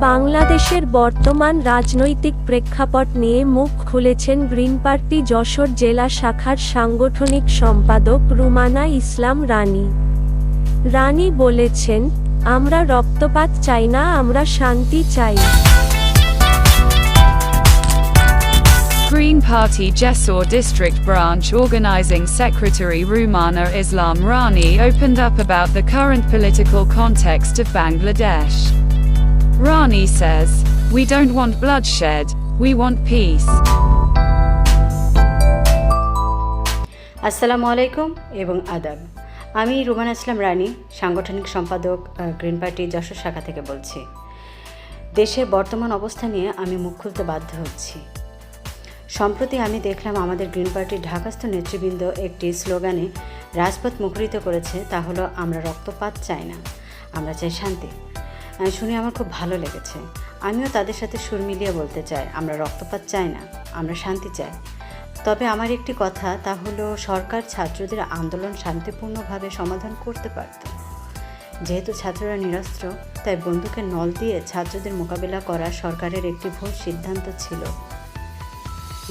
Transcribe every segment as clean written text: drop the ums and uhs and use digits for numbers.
বাংলাদেশের বর্তমান রাজনৈতিক প্রেক্ষাপট নিয়ে মুখ খুলেছেন গ্রিন পার্টি যশোর জেলা শাখার সাংগঠনিক সম্পাদক রুমানা ইসলাম রানী। রানী বলেছেন, আমরা রক্তপাত চাই না, আমরা শান্তি চাই। Green Party Jessore District Branch Organizing Secretary Rumana Islam Rani opened up about the current political context of Bangladesh. Rani says, "We don't want bloodshed, we want peace." আসসালামু আলাইকুম এবং আদাব। আমি রুমানা ইসলাম রানী, সাংগঠনিক সম্পাদক গ্রিন পার্টি যশোর শাখা থেকে বলছি। দেশের বর্তমান অবস্থা নিয়ে আমি মুখ খুলতে বাধ্য হচ্ছি। সম্প্রতি আমি দেখলাম আমাদের গ্রিন পার্টির ঢাকাস্থ নেতৃবৃন্দ একটি স্লোগানে রাজপথ মুখরিত করেছে, তা হলো আমরা রক্তপাত চাই না, আমরা চাই শান্তি। শুনে আমার খুব ভালো লেগেছে। আমিও তাদের সাথে সুর মিলিয়ে বলতে চাই, আমরা রক্তপাত চাই না, আমরা শান্তি চাই। তবে আমার একটি কথা, তা হলো সরকার ছাত্রদের আন্দোলন শান্তিপূর্ণভাবে সমাধান করতে পারত। যেহেতু ছাত্ররা নিরস্ত্র, তাই বন্দুকের নল দিয়ে ছাত্রদের মোকাবেলা করা সরকারের একটি ভুল সিদ্ধান্ত ছিল।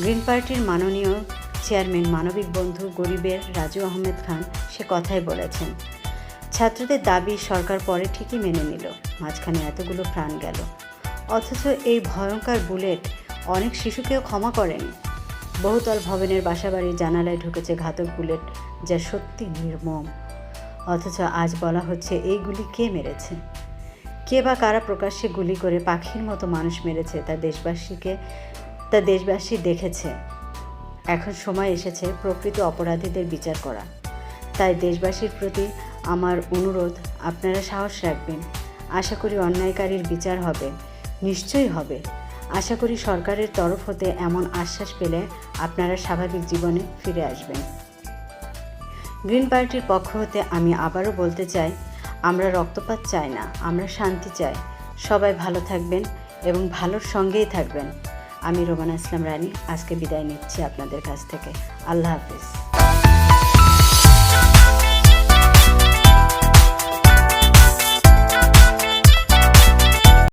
গ্রিন পার্টির মাননীয় চেয়ারম্যান মানবিক বন্ধু গরিবের রাজু আহমেদ খান সে কথাই বলেছেন, ছাত্রদের দাবি সরকার পরে ঠিকই মেনে নিল, মাঝখানে এতগুলো প্রাণ গেল। অথচ এই ভয়ঙ্কর বুলেট অনেক শিশুকেও ক্ষমা করেনি। বহুতল ভবনের বাসাবাড়ির জানালায় ঢুকেছে ঘাতক বুলেট, যা সত্যি নির্মম। অথচ আজ বলা হচ্ছে এই গুলি কে মেরেছে, কে বা কারা প্রকাশ্যে গুলি করে পাখির মতো মানুষ মেরেছে তা দেশবাসী দেখেছে। এখন সময় এসেছে প্রকৃত অপরাধীদের বিচার করা। তাই দেশবাসীর প্রতি আমার অনুরোধ, আপনারা সাহস রাখবেন। আশা করি অন্যায়কারীর বিচার হবে, নিশ্চয়ই হবে। আশা করি সরকারের তরফ হতে এমন আশ্বাস পেলে আপনারা স্বাভাবিক জীবনে ফিরে আসবেন। গ্রিন পার্টির পক্ষ হতে আমি আবারও বলতে চাই, আমরা রক্তপাত চাই না, আমরা শান্তি চাই। সবাই ভালো থাকবেন এবং ভালোর সঙ্গেই থাকবেন। আমি রুমানা ইসলাম রানী আজকে বিদায় নিচ্ছি আপনাদের কাছ থেকে। আল্লাহ হাফিজ।